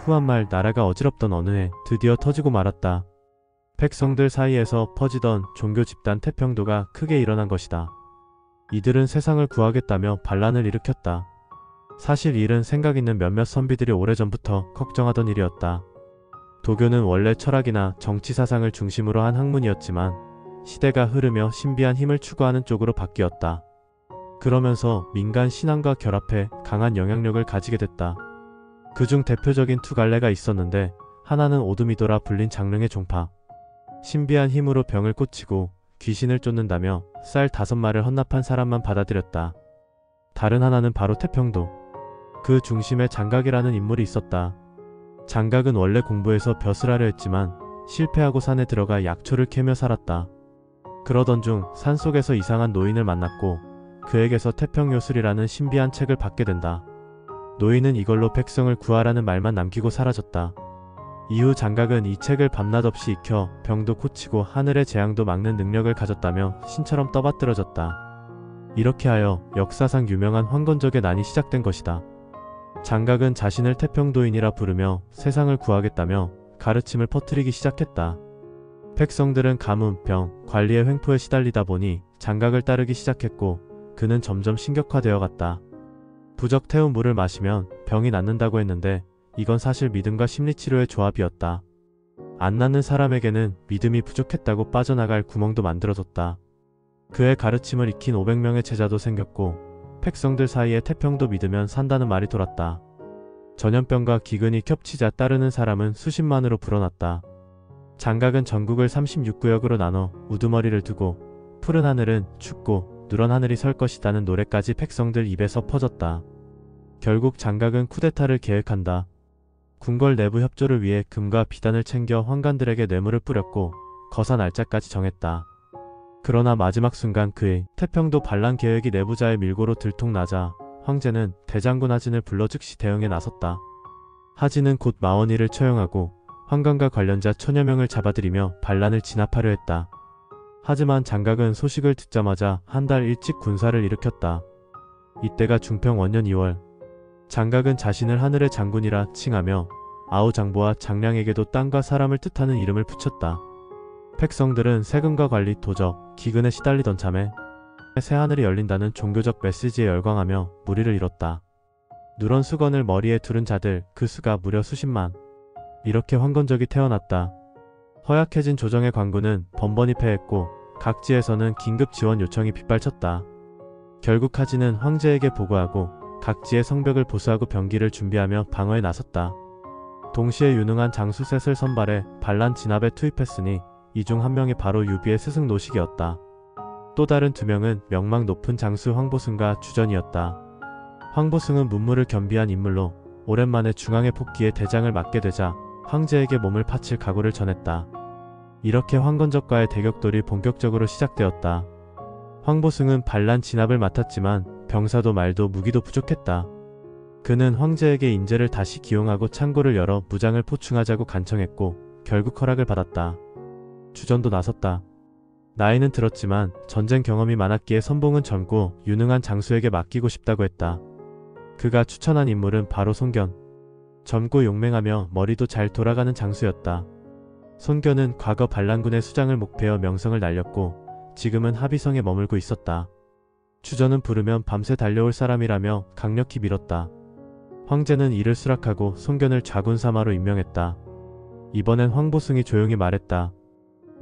후한 말 나라가 어지럽던 어느 해 드디어 터지고 말았다. 백성들 사이에서 퍼지던 종교 집단 태평도가 크게 일어난 것이다. 이들은 세상을 구하겠다며 반란을 일으켰다. 사실 이 일은 생각 있는 몇몇 선비들이 오래전부터 걱정하던 일이었다. 도교는 원래 철학이나 정치 사상을 중심으로 한 학문이었지만 시대가 흐르며 신비한 힘을 추구하는 쪽으로 바뀌었다. 그러면서 민간 신앙과 결합해 강한 영향력을 가지게 됐다. 그중 대표적인 두 갈래가 있었는데 하나는 오드미도라 불린 장릉의 종파. 신비한 힘으로 병을 고치고 귀신을 쫓는다며 쌀 5마를 헌납한 사람만 받아들였다. 다른 하나는 바로 태평도. 그 중심에 장각이라는 인물이 있었다. 장각은 원래 공부해서 벼슬 하려 했지만 실패하고 산에 들어가 약초를 캐며 살았다. 그러던 중 산속에서 이상한 노인을 만났고 그에게서 태평요술이라는 신비한 책을 받게 된다. 노인은 이걸로 백성을 구하라는 말만 남기고 사라졌다. 이후 장각은 이 책을 밤낮 없이 익혀 병도 고치고 하늘의 재앙도 막는 능력을 가졌다며 신처럼 떠받들어졌다. 이렇게 하여 역사상 유명한 황건적의 난이 시작된 것이다. 장각은 자신을 태평도인이라 부르며 세상을 구하겠다며 가르침을 퍼뜨리기 시작했다. 백성들은 가뭄, 병, 관리의 횡포에 시달리다 보니 장각을 따르기 시작했고 그는 점점 신격화되어 갔다. 부적 태운 물을 마시면 병이 낫는다고 했는데 이건 사실 믿음과 심리치료의 조합이었다. 안 낫는 사람에게는 믿음이 부족했다고 빠져나갈 구멍도 만들어뒀다. 그의 가르침을 익힌 500명의 제자도 생겼고 백성들 사이에 태평도 믿으면 산다는 말이 돌았다. 전염병과 기근이 겹치자 따르는 사람은 수십만으로 불어났다. 장각은 전국을 36구역으로 나눠 우두머리를 두고 푸른 하늘은 춥고 누런 하늘이 설 것이다는 노래까지 백성들 입에서 퍼졌다. 결국 장각은 쿠데타를 계획한다. 궁궐 내부 협조를 위해 금과 비단을 챙겨 환관들에게 뇌물을 뿌렸고 거사 날짜까지 정했다. 그러나 마지막 순간 그의 태평도 반란 계획이 내부자의 밀고로 들통나자 황제는 대장군 하진을 불러 즉시 대응에 나섰다. 하진은 곧 마원이를 처형하고 환관과 관련자 1000여 명을 잡아들이며 반란을 진압하려 했다. 하지만 장각은 소식을 듣자마자 한 달 일찍 군사를 일으켰다. 이때가 중평 원년 2월. 장각은 자신을 하늘의 장군이라 칭하며 아우장보와 장량에게도 땅과 사람을 뜻하는 이름을 붙였다. 백성들은 세금과 관리, 도적, 기근에 시달리던 참에 새하늘이 열린다는 종교적 메시지에 열광하며 무리를 이뤘다. 누런 수건을 머리에 두른 자들 그 수가 무려 수십만. 이렇게 황건적이 태어났다. 허약해진 조정의 관군은 번번이 패했고 각지에서는 긴급 지원 요청이 빗발쳤다. 결국 하진은 황제에게 보고하고 각지의 성벽을 보수하고 병기를 준비하며 방어에 나섰다. 동시에 유능한 장수 셋을 선발해 반란 진압에 투입했으니 이 중 한 명이 바로 유비의 스승 노식이었다. 또 다른 2명은 명망 높은 장수 황보승과 주전이었다. 황보승은 문무를 겸비한 인물로 오랜만에 중앙의 폭기에 대장을 맡게 되자 황제에게 몸을 바칠 각오를 전했다. 이렇게 황건적과의 대격돌이 본격적으로 시작되었다. 황보승은 반란 진압을 맡았지만 병사도 말도 무기도 부족했다. 그는 황제에게 인재를 다시 기용하고 창고를 열어 무장을 포충하자고 간청했고 결국 허락을 받았다. 주전도 나섰다. 나이는 들었지만 전쟁 경험이 많았기에 선봉은 젊고 유능한 장수에게 맡기고 싶다고 했다. 그가 추천한 인물은 바로 손견. 젊고 용맹하며 머리도 잘 돌아가는 장수였다. 손견은 과거 반란군의 수장을 목패어 명성을 날렸고 지금은 합의성에 머물고 있었다. 주전은 부르면 밤새 달려올 사람이라며 강력히 밀었다. 황제는 이를 수락하고 손견을 좌군사마로 임명했다. 이번엔 황보승이 조용히 말했다.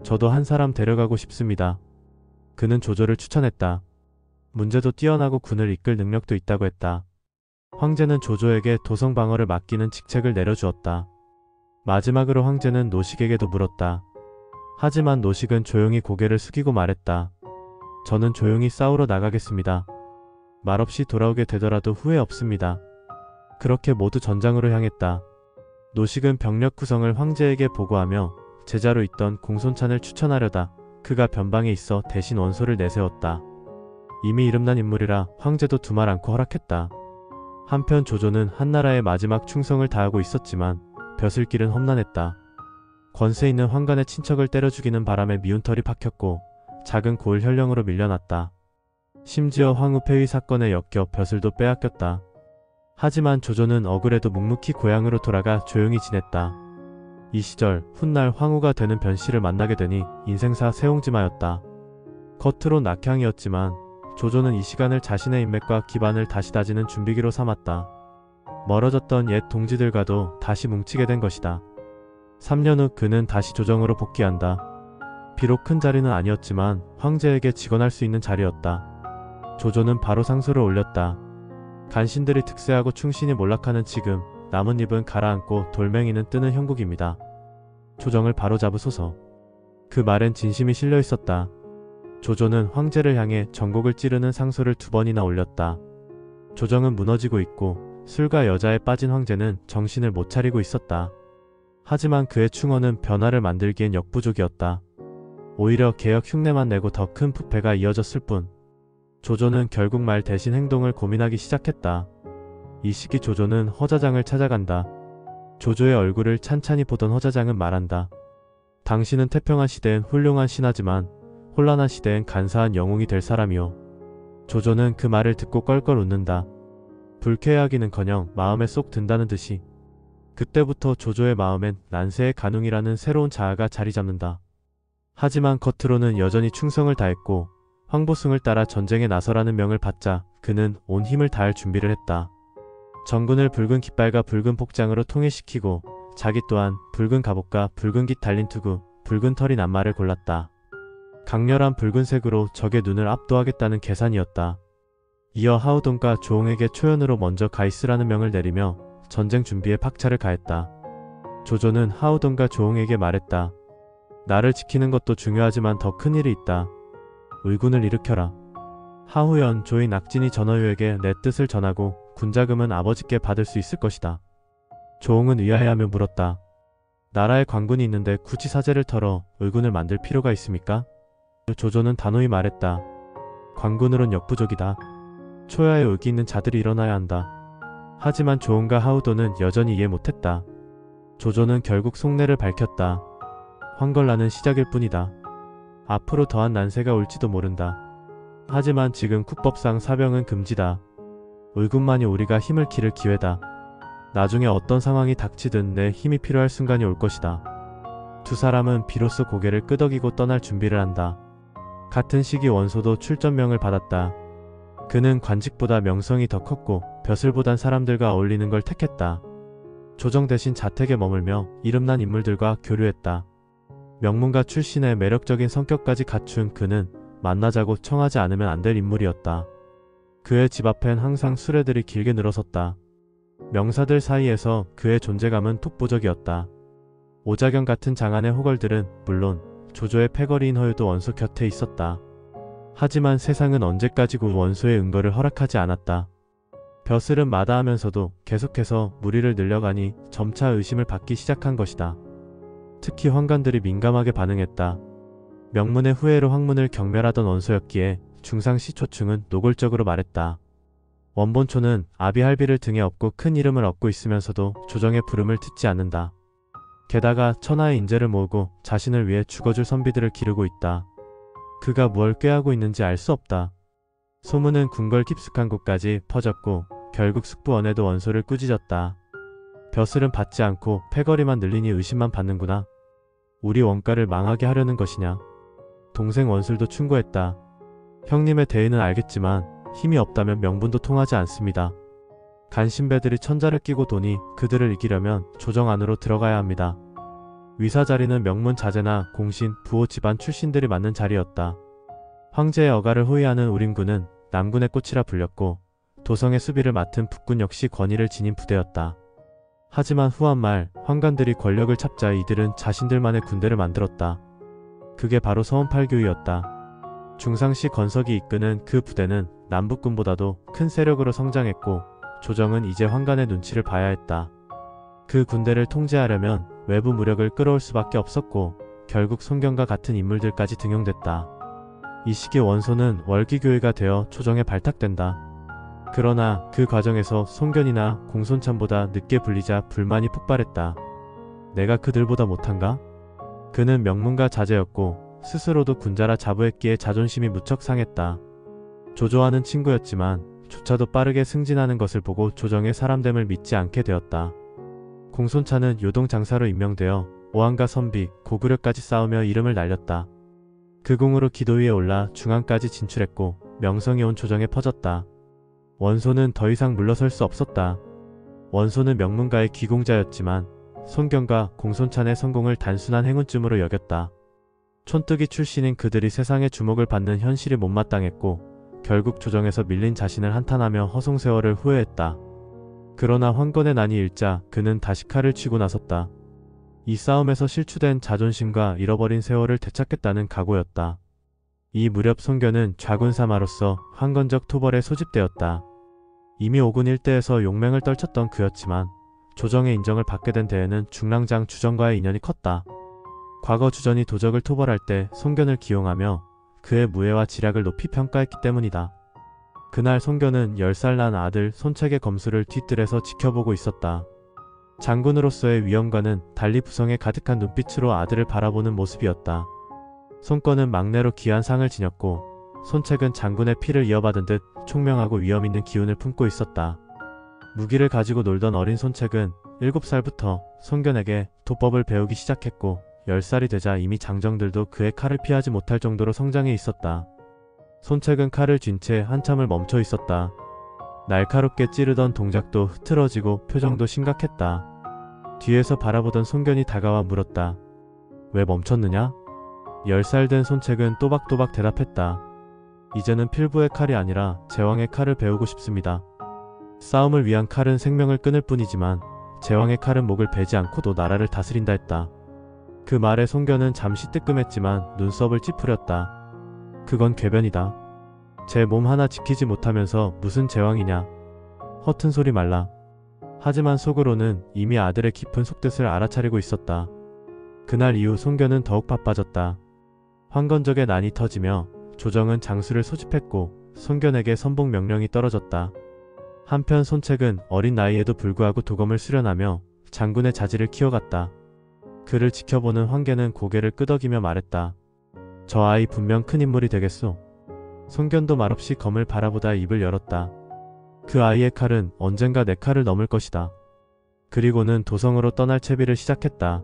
저도 한 사람 데려가고 싶습니다. 그는 조조를 추천했다. 문제도 뛰어나고 군을 이끌 능력도 있다고 했다. 황제는 조조에게 도성 방어를 맡기는 직책을 내려주었다. 마지막으로 황제는 노식에게도 물었다. 하지만 노식은 조용히 고개를 숙이고 말했다. 저는 조용히 싸우러 나가겠습니다. 말없이 돌아오게 되더라도 후회 없습니다. 그렇게 모두 전장으로 향했다. 노식은 병력 구성을 황제에게 보고하며 제자로 있던 공손찬을 추천하려다 그가 변방에 있어 대신 원소를 내세웠다. 이미 이름난 인물이라 황제도 두말 않고 허락했다. 한편 조조는 한나라의 마지막 충성을 다하고 있었지만 벼슬길은 험난했다. 권세 있는 황간의 친척을 때려 죽이는 바람에 미운 털이 박혔고 작은 고을 현령으로 밀려났다. 심지어 황후 폐위 사건에 엮여 벼슬도 빼앗겼다. 하지만 조조는 억울해도 묵묵히 고향으로 돌아가 조용히 지냈다. 이 시절 훗날 황후가 되는 변씨를 만나게 되니 인생사 세옹지마였다. 겉으로 낙향이었지만 조조는 이 시간을 자신의 인맥과 기반을 다시 다지는 준비기로 삼았다. 멀어졌던 옛 동지들과도 다시 뭉치게 된 것이다. 3년 후 그는 다시 조정으로 복귀한다. 비록 큰 자리는 아니었지만 황제에게 직언할 수 있는 자리였다. 조조는 바로 상소를 올렸다. 간신들이 득세하고 충신이 몰락하는 지금 나뭇잎은 가라앉고 돌멩이는 뜨는 형국입니다. 조정을 바로잡으소서. 그 말엔 진심이 실려 있었다. 조조는 황제를 향해 전곡을 찌르는 상소를 2번이나 올렸다. 조정은 무너지고 있고 술과 여자에 빠진 황제는 정신을 못 차리고 있었다. 하지만 그의 충언은 변화를 만들기엔 역부족이었다. 오히려 개혁 흉내만 내고 더 큰 부패가 이어졌을 뿐. 조조는 결국 말 대신 행동을 고민하기 시작했다. 이 시기 조조는 허자장을 찾아간다. 조조의 얼굴을 찬찬히 보던 허자장은 말한다. 당신은 태평한 시대엔 훌륭한 신하지만 혼란한 시대엔 간사한 영웅이 될 사람이오. 조조는 그 말을 듣고 껄껄 웃는다. 불쾌해하기는커녕 마음에 쏙 든다는 듯이. 그때부터 조조의 마음엔 난세의 간웅이라는 새로운 자아가 자리 잡는다. 하지만 겉으로는 여전히 충성을 다했고 황보승을 따라 전쟁에 나서라는 명을 받자 그는 온 힘을 다할 준비를 했다. 전군을 붉은 깃발과 붉은 복장으로 통일시키고 자기 또한 붉은 갑옷과 붉은 깃 달린 투구, 붉은 털인 앞말을 골랐다. 강렬한 붉은색으로 적의 눈을 압도하겠다는 계산이었다. 이어 하우돈과 조옹에게 초연으로 먼저 가 있으라는 명을 내리며 전쟁 준비에 박차를 가했다. 조조는 하우돈과 조옹에게 말했다. 나를 지키는 것도 중요하지만 더 큰 일이 있다. 의군을 일으켜라. 하후연 조인 악진이 전어유에게 내 뜻을 전하고 군자금은 아버지께 받을 수 있을 것이다. 조옹은 의아해하며 물었다. 나라에 관군이 있는데 굳이 사제를 털어 의군을 만들 필요가 있습니까? 조조는 단호히 말했다. 관군으론 역부족이다. 초야에 의기 있는 자들이 일어나야 한다. 하지만 조옹과 하우돈은 여전히 이해 못했다. 조조는 결국 속내를 밝혔다. 황걸라는 시작일 뿐이다. 앞으로 더한 난세가 올지도 모른다. 하지만 지금 국법상 사병은 금지다. 의군만이 우리가 힘을 기를 기회다. 나중에 어떤 상황이 닥치든 내 힘이 필요할 순간이 올 것이다. 두 사람은 비로소 고개를 끄덕이고 떠날 준비를 한다. 같은 시기 원소도 출전명을 받았다. 그는 관직보다 명성이 더 컸고 벼슬보단 사람들과 어울리는 걸 택했다. 조정 대신 자택에 머물며 이름난 인물들과 교류했다. 명문가 출신의 매력적인 성격까지 갖춘 그는 만나자고 청하지 않으면 안 될 인물이었다. 그의 집 앞엔 항상 수레들이 길게 늘어섰다. 명사들 사이에서 그의 존재감은 독보적이었다. 오자경 같은 장안의 호걸들은 물론 조조의 패거리인 허유도 원소 곁에 있었다. 하지만 세상은 언제까지고 원소의 은거를 허락하지 않았다. 벼슬은 마다하면서도 계속해서 무리를 늘려가니 점차 의심을 받기 시작한 것이다. 특히 황관들이 민감하게 반응했다. 명문의 후예로 황문을 경멸하던 원소였기에 중상시 초충은 노골적으로 말했다. 원본초는 아비할비를 등에 업고 큰 이름을 얻고 있으면서도 조정의 부름을 듣지 않는다. 게다가 천하의 인재를 모으고 자신을 위해 죽어줄 선비들을 기르고 있다. 그가 무얼 꾀하고 있는지 알 수 없다. 소문은 궁궐 깊숙한 곳까지 퍼졌고 결국 숙부원에도 원소를 꾸짖었다. 벼슬은 받지 않고 패거리만 늘리니 의심만 받는구나. 우리 원가를 망하게 하려는 것이냐. 동생 원술도 충고했다. 형님의 대의는 알겠지만 힘이 없다면 명분도 통하지 않습니다. 간신배들이 천자를 끼고 도니 그들을 이기려면 조정 안으로 들어가야 합니다. 위사 자리는 명문 자제나 공신, 부호 집안 출신들이 맡는 자리였다. 황제의 어가를 호위하는 우림군은 남군의 꽃이라 불렸고 도성의 수비를 맡은 북군 역시 권위를 지닌 부대였다. 하지만 후한 말 황관들이 권력을 잡자 이들은 자신들만의 군대를 만들었다. 그게 바로 서원팔교이었다. 중상시 건석이 이끄는 그 부대는 남북군보다도 큰 세력으로 성장했고 조정은 이제 황관의 눈치를 봐야 했다. 그 군대를 통제하려면 외부 무력을 끌어올 수밖에 없었고 결국 손경과 같은 인물들까지 등용됐다. 이 시기 원소는 월기교의가 되어 조정에 발탁된다. 그러나 그 과정에서 손견이나 공손참보다 늦게 불리자 불만이 폭발했다. 내가 그들보다 못한가? 그는 명문가 자제였고 스스로도 군자라 자부했기에 자존심이 무척 상했다. 조조와는 친구였지만 조차도 빠르게 승진하는 것을 보고 조정의 사람됨을 믿지 않게 되었다. 공손차는 요동장사로 임명되어 오한과 선비, 고구려까지 싸우며 이름을 날렸다. 그 공으로 기도 위에 올라 중앙까지 진출했고 명성이 온 조정에 퍼졌다. 원소는 더 이상 물러설 수 없었다. 원소는 명문가의 귀공자였지만 손견과 공손찬의 성공을 단순한 행운쯤으로 여겼다. 촌뜨기 출신인 그들이 세상의 주목을 받는 현실이 못마땅했고 결국 조정에서 밀린 자신을 한탄하며 허송세월을 후회했다. 그러나 황건의 난이 일자 그는 다시 칼을 쥐고 나섰다. 이 싸움에서 실추된 자존심과 잃어버린 세월을 되찾겠다는 각오였다. 이 무렵 손견은 좌군사마로서 황건적 토벌에 소집되었다. 이미 오군 일대에서 용맹을 떨쳤던 그였지만 조정의 인정을 받게 된 데에는 중랑장 주전과의 인연이 컸다. 과거 주전이 도적을 토벌할 때 손견을 기용하며 그의 무예와 지략을 높이 평가했기 때문이다. 그날 손견은 10살 난 아들 손책의 검수를 뒤뜰에서 지켜보고 있었다. 장군으로서의 위엄과는 달리 부성에 가득한 눈빛으로 아들을 바라보는 모습이었다. 손권은 막내로 귀한 상을 지녔고 손책은 장군의 피를 이어받은 듯 총명하고 위엄 있는 기운을 품고 있었다. 무기를 가지고 놀던 어린 손책은 7살부터 손견에게 도법을 배우기 시작했고 10살이 되자 이미 장정들도 그의 칼을 피하지 못할 정도로 성장해 있었다. 손책은 칼을 쥔 채 한참을 멈춰 있었다. 날카롭게 찌르던 동작도 흐트러지고 표정도 심각했다. 뒤에서 바라보던 손견이 다가와 물었다. 왜 멈췄느냐? 10살 된 손책은 또박또박 대답했다. 이제는 필부의 칼이 아니라 제왕의 칼을 배우고 싶습니다. 싸움을 위한 칼은 생명을 끊을 뿐이지만 제왕의 칼은 목을 베지 않고도 나라를 다스린다 했다. 그 말에 손견은 잠시 뜨끔했지만 눈썹을 찌푸렸다. 그건 궤변이다. 제 몸 하나 지키지 못하면서 무슨 제왕이냐. 허튼 소리 말라. 하지만 속으로는 이미 아들의 깊은 속뜻을 알아차리고 있었다. 그날 이후 손견은 더욱 바빠졌다. 황건적의 난이 터지며 조정은 장수를 소집했고 손견에게 선봉 명령이 떨어졌다. 한편 손책은 어린 나이에도 불구하고 도검을 수련하며 장군의 자질을 키워갔다. 그를 지켜보는 황계는 고개를 끄덕이며 말했다. 저 아이 분명 큰 인물이 되겠소. 손견도 말없이 검을 바라보다 입을 열었다. 그 아이의 칼은 언젠가 내 칼을 넘을 것이다. 그리고는 도성으로 떠날 채비를 시작했다.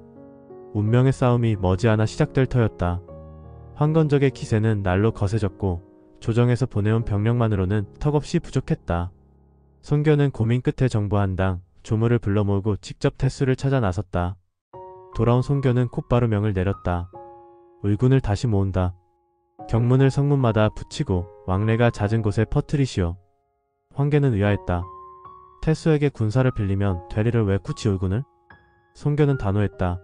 운명의 싸움이 머지않아 시작될 터였다. 황건적의 기세는 날로 거세졌고 조정에서 보내온 병력만으로는 턱없이 부족했다. 손견은 고민 끝에 정부 한 당 조무를 불러 모으고 직접 태수를 찾아 나섰다. 돌아온 손견은 곧바로 명을 내렸다. 의군을 다시 모은다. 경문을 성문마다 붙이고 왕래가 잦은 곳에 퍼뜨리시오. 황계는 의아했다. 태수에게 군사를 빌리면 되리를 왜 굳이 의군을? 손견은 단호했다.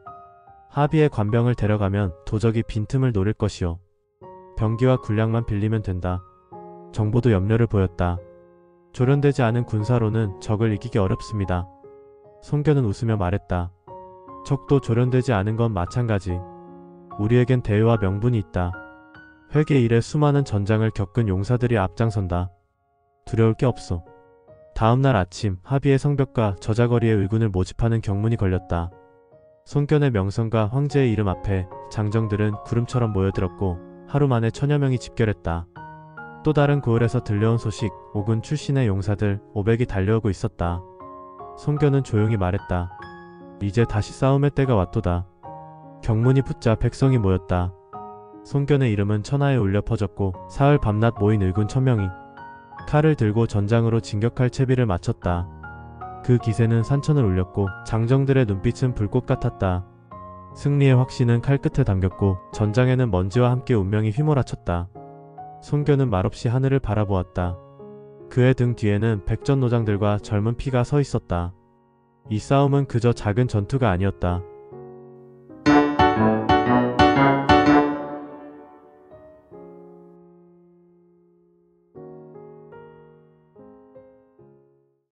하비의 관병을 데려가면 도적이 빈틈을 노릴 것이오. 병기와 군량만 빌리면 된다. 정보도 염려를 보였다. 조련되지 않은 군사로는 적을 이기기 어렵습니다. 손견은 웃으며 말했다. 적도 조련되지 않은 건 마찬가지. 우리에겐 대의와 명분이 있다. 회계 이래 수많은 전장을 겪은 용사들이 앞장선다. 두려울 게 없어. 다음날 아침 하비의 성벽과 저자거리에 의군을 모집하는 경문이 걸렸다. 손견의 명성과 황제의 이름 앞에 장정들은 구름처럼 모여들었고 하루 만에 1000여 명이 집결했다. 또 다른 고을에서 들려온 소식, 오군 출신의 용사들 500이 달려오고 있었다. 손견은 조용히 말했다. 이제 다시 싸움의 때가 왔도다. 경문이 붙자 백성이 모였다. 손견의 이름은 천하에 울려 퍼졌고 사흘 밤낮 모인 의군 1000명이 칼을 들고 전장으로 진격할 채비를 마쳤다. 그 기세는 산천을 울렸고 장정들의 눈빛은 불꽃 같았다. 승리의 확신은 칼끝에 담겼고 전장에는 먼지와 함께 운명이 휘몰아쳤다. 손견은 말없이 하늘을 바라보았다. 그의 등 뒤에는 백전 노장들과 젊은 피가 서 있었다. 이 싸움은 그저 작은 전투가 아니었다.